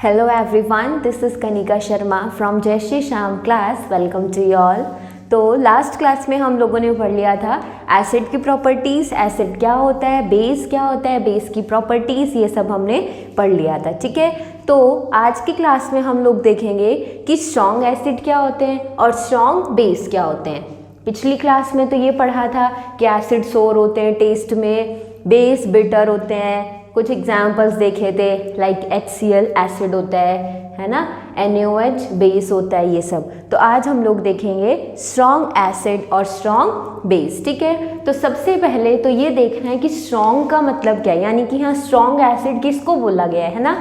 Hello everyone, this is Kanika Sharma from Jai Shri Shyam class. Welcome to you all. तो last class में हम लोगों ने पढ़ लिया था एसिड की प्रॉपर्टीज़, एसिड क्या होता है, बेस क्या होता है, बेस की प्रॉपर्टीज़, ये सब हमने पढ़ लिया था। ठीक है, तो आज की क्लास में हम लोग देखेंगे कि स्ट्रॉन्ग एसिड क्या होते हैं और स्ट्रॉन्ग बेस क्या होते हैं। पिछली क्लास में तो ये पढ़ा था कि एसिड सोर होते हैं टेस्ट में, बेस बिटर होते हैं, कुछ एग्जाम्पल्स देखे थे लाइक HCl एसिड होता है ना, NaOH बेस होता है, ये सब। तो आज हम लोग देखेंगे स्ट्रॉन्ग एसिड और स्ट्रॉन्ग बेस। ठीक है, तो सबसे पहले तो ये देखना है कि स्ट्रॉन्ग का मतलब क्या है, यानी कि यहाँ स्ट्रॉन्ग एसिड किसको बोला गया है ना।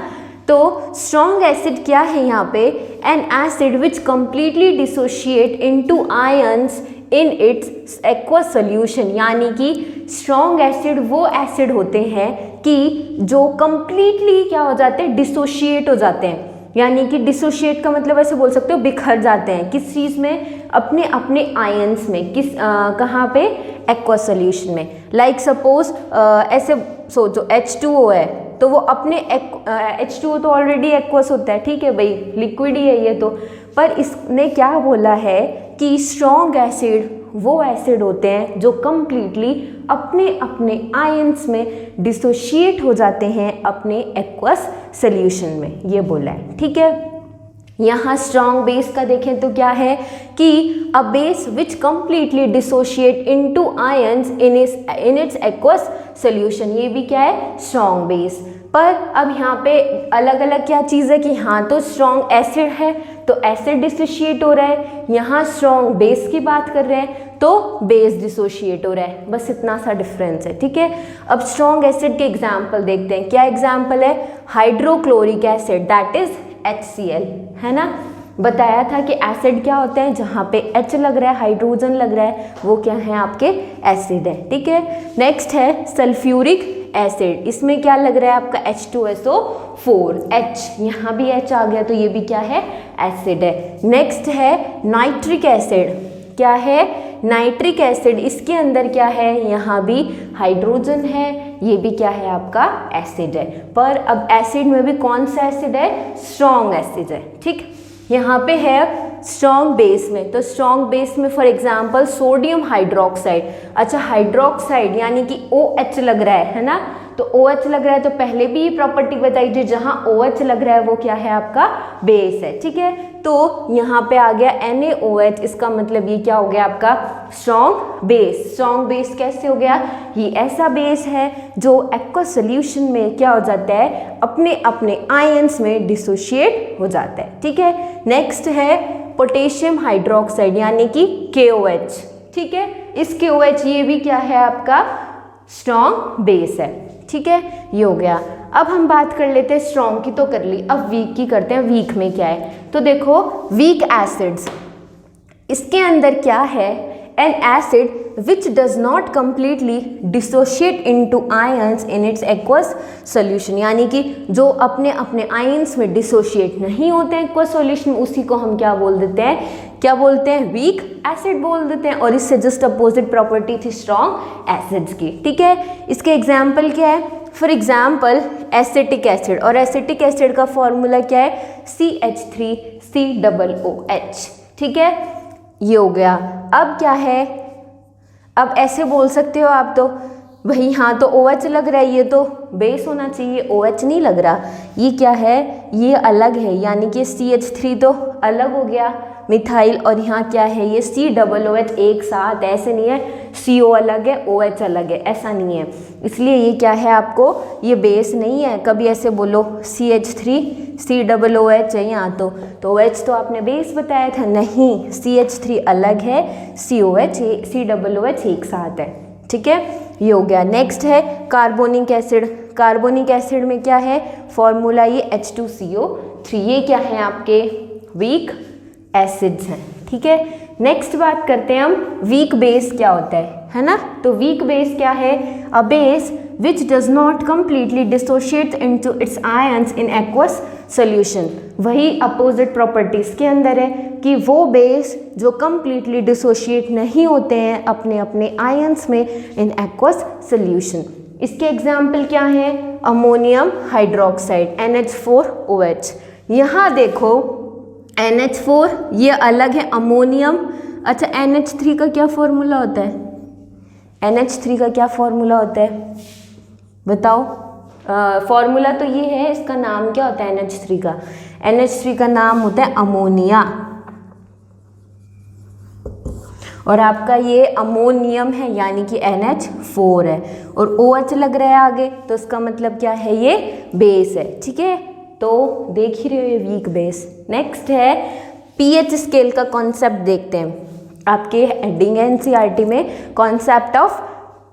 तो स्ट्रॉन्ग एसिड क्या है यहाँ पे, N acid which completely dissociate into ions in its aqueous solution, यानी कि स्ट्रॉन्ग एसिड वो एसिड होते हैं कि जो कम्प्लीटली क्या हो जाते हैं, डिसोशिएट हो जाते हैं। यानी कि डिसोशिएट का मतलब ऐसे बोल सकते हो बिखर जाते हैं, किस चीज़ में, अपने अपने आयंस में, किस कहाँ पे, एक्वस सोल्यूशन में। लाइक सपोज ऐसे सोचो H2O है तो वो अपने H2O तो ऑलरेडी एक्वस होता है, ठीक है भाई, लिक्विड ही है ये तो। पर इसने क्या बोला है कि स्ट्रॉन्ग एसिड वो एसिड होते हैं जो कम्प्लीटली अपने अपने आयंस में डिसोशिएट हो जाते हैं अपने एक्वस सोल्यूशन में, ये बोला है। ठीक है, यहाँ स्ट्रॉन्ग बेस का देखें तो क्या है कि a base which completely dissociate into ions in its aqueous solution, ये भी क्या है, स्ट्रॉन्ग बेस। पर अब यहाँ पे अलग अलग क्या चीज़ है कि यहाँ तो स्ट्रॉन्ग एसिड है तो एसिड डिसोशिएट हो रहा है, यहाँ स्ट्रॉन्ग बेस की बात कर रहे हैं तो बेस डिसोशिएट हो रहा है, बस इतना सा डिफरेंस है। ठीक है, अब स्ट्रॉन्ग एसिड के एग्जाम्पल देखते हैं। क्या एग्जाम्पल है, hydrochloric acid that is HCl, है ना। बताया था कि एसिड क्या होते हैं, जहाँ पे H लग रहा है, हाइड्रोजन लग रहा है, वो क्या है, आपके एसिड है। ठीक है, नेक्स्ट है सल्फ्यूरिक एसिड, इसमें क्या लग रहा है आपका H2SO4, H, यहाँ भी H आ गया तो ये भी क्या है, एसिड है। नेक्स्ट है नाइट्रिक एसिड, क्या है, नाइट्रिक एसिड, इसके अंदर क्या है, यहाँ भी हाइड्रोजन है, ये भी क्या है, आपका एसिड है। पर अब एसिड में भी कौन सा एसिड है, स्ट्रॉन्ग एसिड है। ठीक, यहाँ पे है स्ट्रॉन्ग बेस में, तो स्ट्रॉन्ग बेस में फॉर एग्जांपल सोडियम हाइड्रोक्साइड। अच्छा, हाइड्रोक्साइड यानी कि OH लग रहा है ना, तो OH लग रहा है तो पहले भी ये प्रॉपर्टी बताई थी, जहाँ OH लग रहा है वो क्या है, आपका बेस है। ठीक है, तो यहाँ पे आ गया NaOH, इसका मतलब ये क्या हो गया, आपका स्ट्रॉन्ग बेस। स्ट्रॉन्ग बेस कैसे हो गया, ये ऐसा बेस है जो एक्वस सोल्यूशन में क्या हो जाता है, अपने अपने आयंस में डिसोशिएट हो जाता है। ठीक है, नेक्स्ट है पोटेशियम हाइड्रोक्साइड यानी कि KOH। ठीक है, इस KOH ये भी क्या है, आपका स्ट्रॉन्ग बेस है। ठीक है, ये हो गया। अब हम बात कर लेते हैं स्ट्रॉन्ग की तो कर ली, अब वीक की करते हैं। वीक में क्या है, तो देखो वीक एसिड्स, इसके अंदर क्या है, N acid which does not completely dissociate into ions in its aqueous solution, यानी कि जो अपने अपने आयंस में डिसोशिएट नहीं होते हैं एक्वस सॉल्यूशन, उसी को हम क्या बोल देते हैं, क्या बोलते हैं, वीक एसिड बोल देते हैं। और इससे जस्ट अपोजिट प्रॉपर्टी थी स्ट्रॉन्ग एसिड्स की। ठीक है, इसके एग्जाम्पल क्या है, फॉर एग्जाम्पल एसिटिक एसिड, और एसिटिक एसिड का फॉर्मूला क्या है, CH3COOH। ठीक है, ये हो गया। अब क्या है, अब ऐसे बोल सकते हो आप तो भाई यहाँ तो OH लग रहा है, ये तो बेस होना चाहिए, OH नहीं लग रहा, ये क्या है, ये अलग है, यानी कि CH3 तो अलग हो गया मिथाइल, और यहाँ क्या है, ये COOH एक साथ, ऐसे नहीं है CO अलग है OH अलग है, ऐसा नहीं है। इसलिए ये क्या है, आपको ये बेस नहीं है। कभी ऐसे बोलो CH3 COOH है यहाँ तो OH तो आपने बेस बताया था, नहीं, CH3 अलग है, COOH एक साथ है। ठीक है, ये हो गया। नेक्स्ट है कार्बोनिक एसिड। कार्बोनिक एसिड में क्या है, फॉर्मूला ये H2CO3, ये क्या है, आपके वीक एसिड्स हैं। ठीक है, नेक्स्ट बात करते हैं हम वीक बेस क्या होता है ना। तो वीक बेस क्या है, a base which does not completely dissociate into its ions in aqueous solution. वही अपोजिट प्रॉपर्टीज के अंदर है कि वो बेस जो कम्प्लीटली डिसोशिएट नहीं होते हैं अपने अपने आयंस में इन एक्वस सोल्यूशन। इसके एग्जाम्पल क्या हैं? Ammonium hydroxide NH4OH। यहाँ देखो NH4 ये अलग है अमोनियम। अच्छा NH3 का क्या फॉर्मूला होता है? NH3 का क्या फॉर्मूला होता है बताओ? फॉर्मूला तो ये है, इसका नाम क्या होता है NH3 का? NH3 का नाम होता है अमोनिया, और आपका ये अमोनियम है यानी कि NH4 है, और OH लग रहा है आगे, तो इसका मतलब क्या है? ये बेस है। ठीक है, तो देख ही रहे हो ये वीक बेस। नेक्स्ट है pH स्केल का कॉन्सेप्ट देखते हैं। आपके हेडिंग है NCERT में कॉन्सेप्ट ऑफ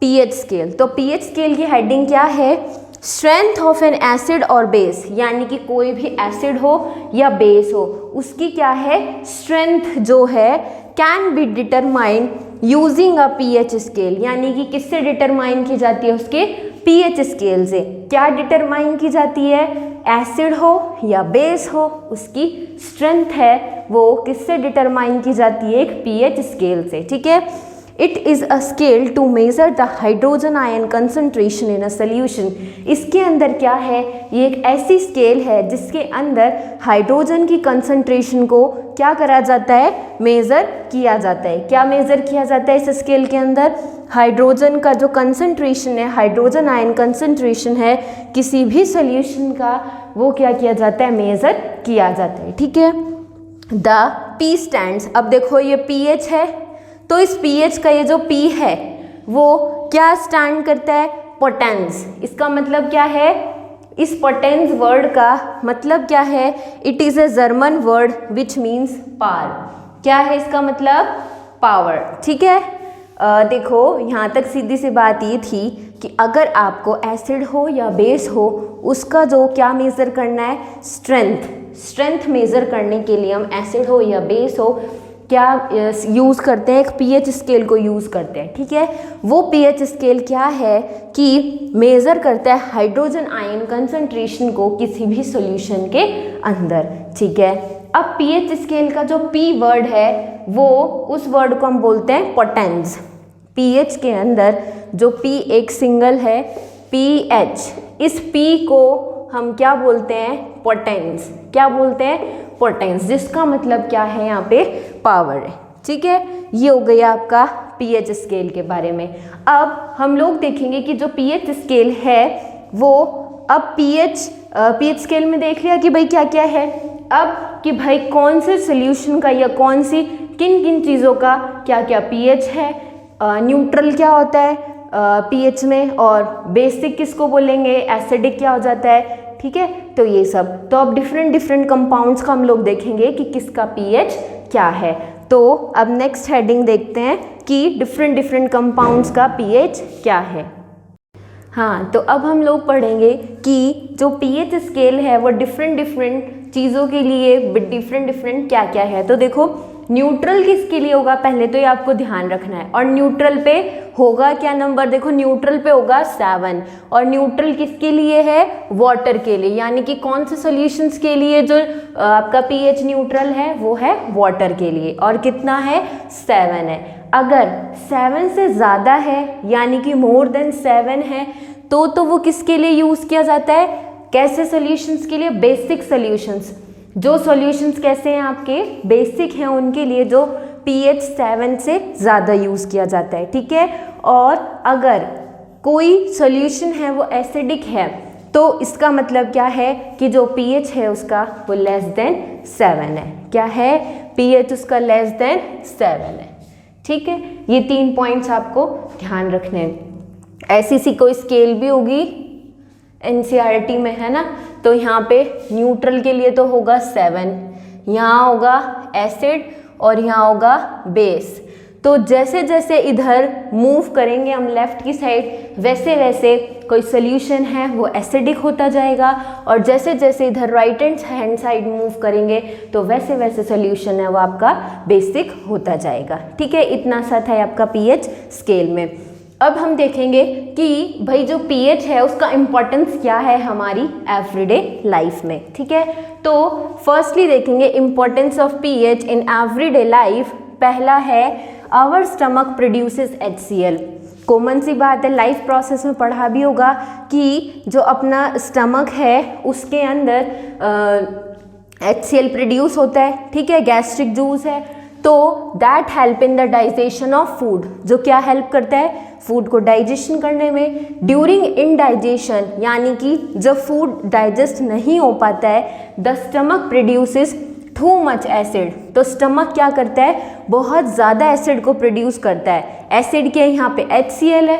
pH स्केल। तो pH स्केल की हेडिंग क्या है? स्ट्रेंथ ऑफ एन एसिड और बेस, यानी कि कोई भी एसिड हो या बेस हो उसकी क्या है? स्ट्रेंथ जो है can be determine using a pH scale, यानी कि किससे डिटरमाइन की जाती है? उसके pH स्केल से। क्या डिटरमाइन की जाती है? एसिड हो या बेस हो उसकी स्ट्रेंथ है वो किससे डिटरमाइन की जाती है? एक pH स्केल से। ठीक है, it is a scale to measure the hydrogen ion concentration in a solution. इसके अंदर क्या है? ये एक ऐसी स्केल है जिसके अंदर हाइड्रोजन की कंसंट्रेशन को क्या करा जाता है? मेज़र किया जाता है। क्या मेज़र किया जाता है इस स्केल के अंदर? हाइड्रोजन का जो कंसंट्रेशन है, हाइड्रोजन आयन कंसंट्रेशन है किसी भी सोल्यूशन का, वो क्या किया जाता है? मेज़र किया जाता है। ठीक है, द P स्टैंड्स। अब देखो ये pH है, तो इस pH का ये जो P है वो क्या स्टैंड करता है? पोटेंस। इसका मतलब क्या है? इस पोटेंस वर्ड का मतलब क्या है? It is a German word which means power. क्या है इसका मतलब? पावर। ठीक है, देखो यहाँ तक सीधी सी बात ये थी कि अगर आपको एसिड हो या बेस हो उसका जो क्या मेज़र करना है? स्ट्रेंथ मेज़र करने के लिए हम एसिड हो या बेस हो क्या यूज़ करते हैं? एक pH स्केल को यूज़ करते हैं। ठीक है, वो pH स्केल क्या है कि मेज़र करता है हाइड्रोजन आयन कंसंट्रेशन को किसी भी सॉल्यूशन के अंदर। ठीक है, अब pH स्केल का जो P वर्ड है वो उस वर्ड को हम बोलते हैं पोटेंस। pH के अंदर जो P एक सिंगल है pH, इस P को हम क्या बोलते हैं? पोटेंस। क्या बोलते हैं? पोटेंस, जिसका मतलब क्या है? यहाँ पे पावर है। ठीक है, ये हो गया आपका pH स्केल के बारे में। अब हम लोग देखेंगे कि जो pH स्केल है वो अब pH स्केल में देख लिया कि भाई क्या क्या है। अब कि भाई कौन से सोल्यूशन का या कौन सी किन किन चीज़ों का क्या क्या pH है, न्यूट्रल क्या होता है pH में, और बेसिक किसको बोलेंगे? एसिडिक क्या हो जाता है? ठीक है, तो ये सब तो अब डिफरेंट कंपाउंड्स का हम लोग देखेंगे कि किसका pH क्या है। तो अब नेक्स्ट हेडिंग देखते हैं कि डिफरेंट कंपाउंड्स का pH क्या है। हाँ, तो अब हम लोग पढ़ेंगे कि जो pH स्केल है वो डिफरेंट चीज़ों के लिए डिफरेंट क्या क्या है। तो देखो न्यूट्रल किसके लिए होगा? पहले तो ये आपको ध्यान रखना है। और न्यूट्रल पे होगा क्या नंबर? देखो न्यूट्रल पे होगा 7, और न्यूट्रल किसके लिए है? वाटर के लिए, यानी कि कौन से सॉल्यूशंस के लिए जो आपका pH न्यूट्रल है वो है वाटर के लिए। और कितना है? 7 है। अगर 7 से ज़्यादा है यानी कि मोर देन 7 है तो वो किसके लिए यूज़ किया जाता है? कैसे सॉल्यूशंस के लिए? Basic solutions. जो सॉल्यूशंस कैसे हैं? आपके बेसिक हैं, उनके लिए जो pH 7 से ज़्यादा यूज़ किया जाता है। ठीक है, और अगर कोई सॉल्यूशन है वो एसिडिक है तो इसका मतलब क्या है कि जो pH है उसका वो लेस देन 7 है। क्या है? pH उसका लेस देन 7 है। ठीक है, ये 3 पॉइंट्स आपको ध्यान रखने हैं। ऐसी सी कोई स्केल भी होगी NCERT में, है ना, तो यहाँ पे न्यूट्रल के लिए तो होगा 7, यहाँ होगा एसिड और यहाँ होगा बेस। तो जैसे जैसे इधर मूव करेंगे हम लेफ़्ट की साइड, वैसे वैसे कोई सोल्यूशन है वो एसिडिक होता जाएगा, और जैसे जैसे इधर राइट हैंड साइड मूव करेंगे तो वैसे वैसे सोल्यूशन है वो आपका बेसिक होता जाएगा। ठीक है, इतना सा था आपका pH स्केल में। अब हम देखेंगे कि भाई जो pH है उसका इम्पोर्टेंस क्या है हमारी एवरीडे लाइफ में। ठीक है, तो फर्स्टली देखेंगे importance of pH in everyday life. पहला है our stomach produces HCl। Common सी बात है, लाइफ प्रोसेस में पढ़ा भी होगा कि जो अपना स्टमक है उसके अंदर HCl प्रोड्यूस होता है, ठीक है, गैस्ट्रिक जूस है, तो that help in the digestion of food, जो क्या हेल्प करता है फूड को डाइजेशन करने में। ड्यूरिंग इनडाइजेशन यानी कि जब फूड डाइजेस्ट नहीं हो पाता है, the stomach produces too much acid, तो स्टमक क्या करता है, बहुत ज़्यादा एसिड को प्रोड्यूस करता है। एसिड के यहाँ पे HCl है,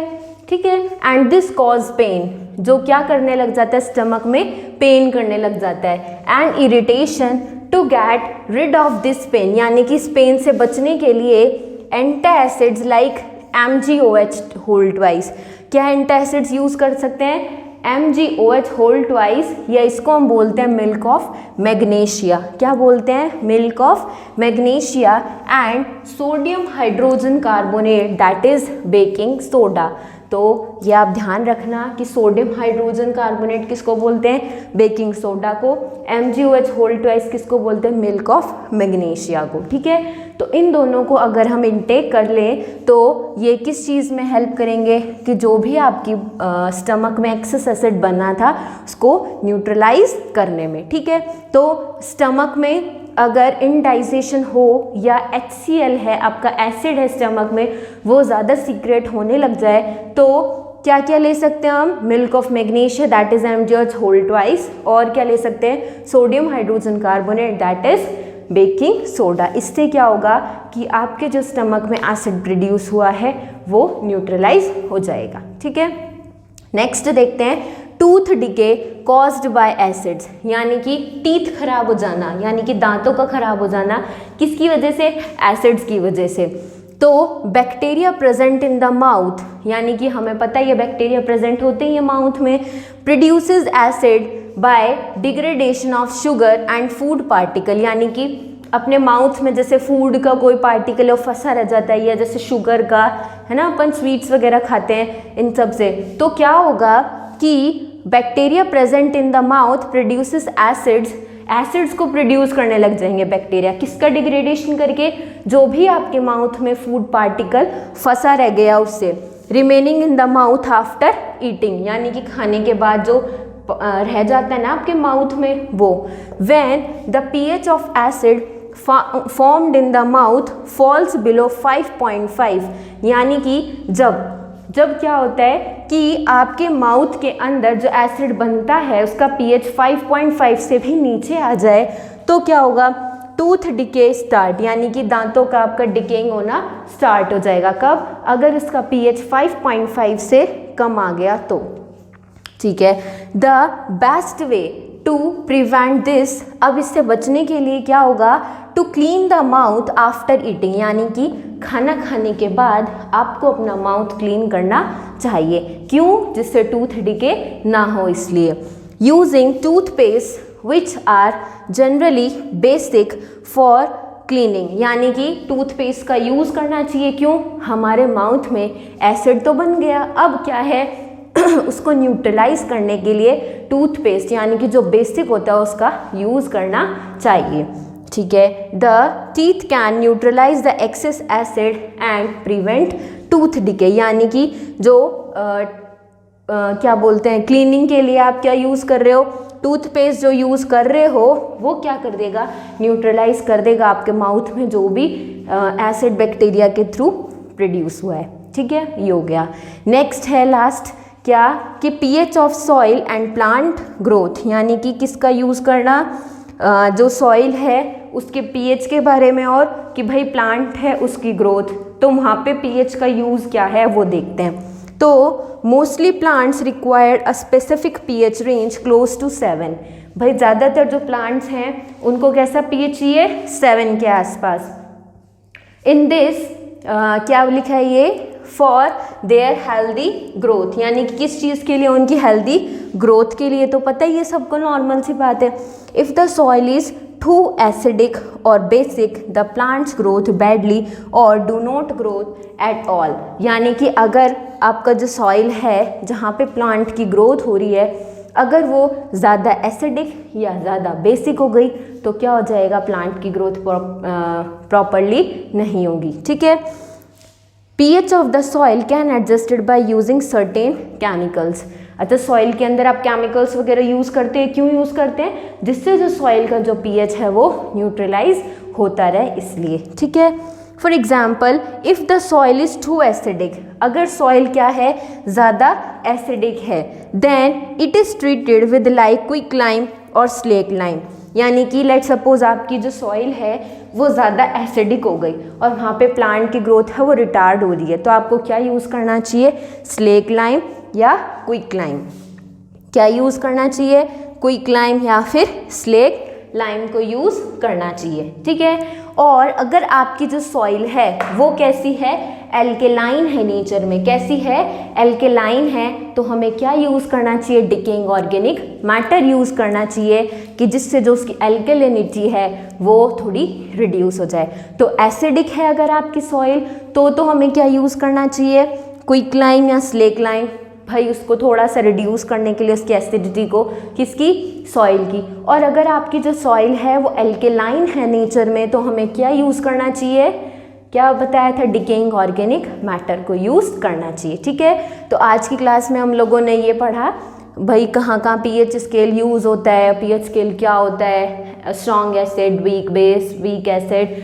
ठीक है, एंड दिस कॉज पेन, जो क्या करने लग जाता है, स्टमक में पेन करने लग जाता है, and irritation to get rid of this pain, यानी कि इस पेन से बचने के लिए antacids like MgOH whole twice, क्या एंटासिड्स यूज़ कर सकते हैं, MgOH होल ट्वाइस, या इसको हम बोलते हैं मिल्क ऑफ मैग्नीशिया, क्या बोलते हैं, milk of magnesia, and sodium hydrogen carbonate that is baking soda. तो ये आप ध्यान रखना कि सोडियम हाइड्रोजन कार्बोनेट किसको बोलते हैं, बेकिंग सोडा को, MgOH होल ट्वाइस किसको बोलते हैं, मिल्क ऑफ मैग्नीशिया को, ठीक है। तो इन दोनों को अगर हम इनटेक कर लें तो ये किस चीज़ में हेल्प करेंगे कि जो भी आपकी स्टमक में एक्सेस एसिड बना था उसको न्यूट्रलाइज करने में, ठीक है। तो स्टमक में अगर इनडाइजेशन हो या HCl है, आपका एसिड है स्टमक में, वो ज़्यादा सीक्रेट होने लग जाए, तो क्या क्या ले सकते हैं हम, milk of magnesia that is MgOH whole twice, और क्या ले सकते हैं, sodium hydrogen carbonate that is baking soda. इससे क्या होगा कि आपके जो स्टमक में एसिड प्रोड्यूस हुआ है वो न्यूट्रलाइज हो जाएगा, ठीक है। नेक्स्ट देखते हैं tooth decay caused by acids, यानी कि टीथ खराब हो जाना, यानी कि दांतों का खराब हो जाना, किसकी वजह से, एसिड्स की वजह से। तो bacteria present in the mouth, यानी कि हमें पता है ये बैक्टीरिया प्रेजेंट होते ही है माउथ में, produces acid by degradation of sugar and food particle, यानी कि अपने माउथ में जैसे फूड का कोई पार्टिकल फंसा रह जाता है, या जैसे शुगर का, है ना, अपन स्वीट्स वगैरह खाते हैं इन सब से, तो क्या होगा कि bacteria present in the mouth produces acids, acids को प्रोड्यूस करने लग जाएंगे बैक्टीरिया, किसका डिग्रेडेशन करके, जो भी आपके माउथ में फूड पार्टिकल फंसा रह गया उससे, remaining in the mouth after eating, यानी कि खाने के बाद जो रह जाता है ना आपके माउथ में वो, when the pH of acid formed in the mouth falls below 5.5, यानी कि जब क्या होता है कि आपके माउथ के अंदर जो एसिड बनता है उसका pH 5.5 से भी नीचे आ जाए, तो क्या होगा, टूथ डिके स्टार्ट, यानी कि दांतों का आपका डिकेइंग होना स्टार्ट हो जाएगा। कब, अगर इसका pH 5.5 से कम आ गया तो, ठीक है। The best way to prevent this, अब इससे बचने के लिए क्या होगा, to clean the mouth after eating, यानी कि खाना खाने के बाद आपको अपना माउथ क्लीन करना चाहिए, क्यों, जिससे टूथ डिके ना हो, इसलिए। Using toothpaste which are generally basic for cleaning, यानी कि टूथपेस्ट का यूज़ करना चाहिए, क्यों, हमारे माउथ में एसिड तो बन गया, अब क्या है उसको न्यूट्रलाइज करने के लिए टूथपेस्ट, यानी कि जो बेसिक होता है उसका यूज़ करना चाहिए, ठीक है। The teeth can neutralise the excess acid and prevent tooth decay, यानी कि जो क्या बोलते हैं, क्लीनिंग के लिए आप क्या यूज़ कर रहे हो, टूथपेस्ट जो यूज़ कर रहे हो वो क्या कर देगा, न्यूट्रलाइज कर देगा आपके माउथ में जो भी एसिड बैक्टीरिया के थ्रू प्रोड्यूस हुआ है, ठीक है, ये हो गया। नेक्स्ट है लास्ट क्या, कि pH of soil and plant growth, यानी कि किसका यूज़ करना, जो सॉइल है उसके pH के बारे में, और कि भाई प्लांट है उसकी ग्रोथ, तो वहाँ पे pH का यूज़ क्या है वो देखते हैं। तो mostly plants required a specific pH range close to 7, भाई ज़्यादातर जो प्लांट्स हैं उनको कैसा pH चाहिए, 7 के आसपास। इन दिस क्या लिखा है ये, फॉर देयर हेल्दी ग्रोथ, यानी कि किस चीज़ के लिए, उनकी हेल्दी ग्रोथ के लिए, तो पता ही ये सबको नॉर्मल सी बात है। If the soil is too acidic और basic the plants growth badly और do not growth at all, यानी कि अगर आपका जो सॉइल है जहाँ पे प्लांट की ग्रोथ हो रही है, अगर वो ज़्यादा एसिडिक या ज़्यादा बेसिक हो गई तो क्या हो जाएगा, प्लांट की ग्रोथ प्रॉपरली नहीं होगी, ठीक है। pH of the soil can adjusted by using certain chemicals. अच्छा, सॉइल के अंदर आप केमिकल्स वगैरह यूज़ करते हैं, क्यों यूज़ करते हैं? जिससे जो सॉइल का जो pH है वो न्यूट्रलाइज होता रहे, इसलिए। ठीक है, for example if the soil is too acidic, अगर सॉइल क्या है, ज़्यादा एसिडिक है, then it is treated with like quick lime और स्लेक लाइम। यानी कि लेट सपोज आपकी जो सॉइल है वो ज़्यादा एसिडिक हो गई और वहाँ पे प्लांट की ग्रोथ है वो रिटार्ड हो रही है, तो आपको क्या यूज़ करना चाहिए? स्लेक लाइम या क्विक लाइम। क्या यूज़ करना चाहिए? क्विक लाइम या फिर स्लेक लाइम को यूज़ करना चाहिए। ठीक है, और अगर आपकी जो सॉइल है वो कैसी है? एल्केलाइन है नेचर में। कैसी है? एल्केलाइन है, तो हमें क्या यूज़ करना चाहिए? डिकेइंग ऑर्गेनिक मैटर यूज़ करना चाहिए कि जिससे जो उसकी एल्केलिनिटी है वो थोड़ी रिड्यूस हो जाए। तो एसिडिक है अगर आपकी सॉइल तो हमें क्या यूज़ करना चाहिए? क्विक लाइम या स्लेक लाइम, भाई उसको थोड़ा सा रिड्यूस करने के लिए उसकी एसिडिटी को, किसकी? सॉइल की। और अगर आपकी जो सॉइल है वो एल्केलाइन है नेचर में, तो हमें क्या यूज़ करना चाहिए? क्या बताया था? डिकेइंग ऑर्गेनिक मैटर को यूज़ करना चाहिए। ठीक है, तो आज की क्लास में हम लोगों ने ये पढ़ा भाई कहाँ कहाँ पीएच स्केल यूज़ होता है, पीएच स्केल क्या होता है, strong acid, weak base, weak acid,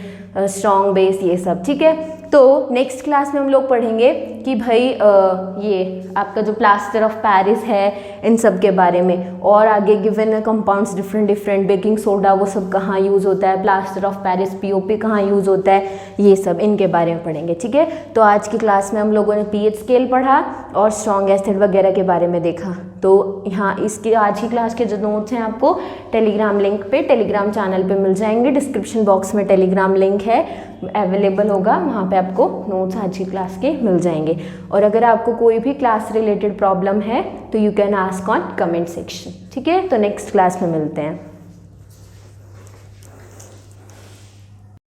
strong base, ये सब। ठीक है, तो नेक्स्ट क्लास में हम लोग पढ़ेंगे कि भाई ये आपका जो प्लास्टर ऑफ पेरिस है इन सब के बारे में, और आगे given compounds different baking soda वो सब कहाँ यूज़ होता है, प्लास्टर ऑफ पेरिस पीओपी कहाँ यूज़ होता है, ये सब इनके बारे में पढ़ेंगे। ठीक है, तो आज की क्लास में हम लोगों ने पीएच स्केल पढ़ा और स्ट्रॉन्ग एसिड वगैरह के बारे में देखा। तो यहाँ इसकी आज की क्लास के जो नोट्स हैं आपको टेलीग्राम लिंक पे, टेलीग्राम चैनल पे मिल जाएंगे। डिस्क्रिप्शन बॉक्स में टेलीग्राम लिंक है, अवेलेबल होगा, वहाँ पे आपको नोट्स आज की क्लास के मिल जाएंगे। और अगर आपको कोई भी क्लास रिलेटेड प्रॉब्लम है तो you can ask on comment section. ठीक है, तो नेक्स्ट क्लास में मिलते हैं।